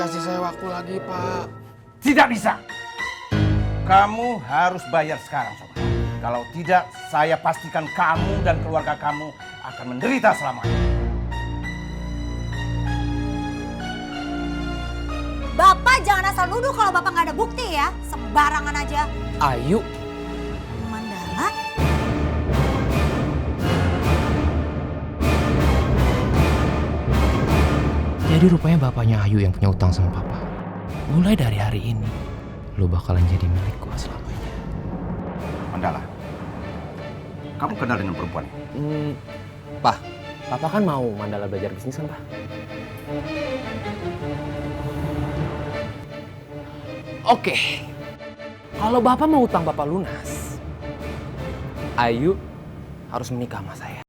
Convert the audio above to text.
kasih saya waktu lagi, Pak. Tidak bisa. Kamu harus bayar sekarang, Sobat. Kalau tidak, saya pastikan kamu dan keluarga kamu akan menderita selamanya. Bapak jangan asal nuduh kalau Bapak nggak ada bukti ya. Sembarangan aja. Ayu. Mandala? Jadi rupanya bapaknya Ayu yang punya utang sama papa. Mulai dari hari ini, lo bakalan jadi milik gua selamanya. Mandala, kamu kenal dengan perempuan ini? Pak, Papa kan mau Mandala belajar bisnis kan, Pak? Oke, kalau Bapak mau utang Bapak lunas, Ayu harus menikah sama saya.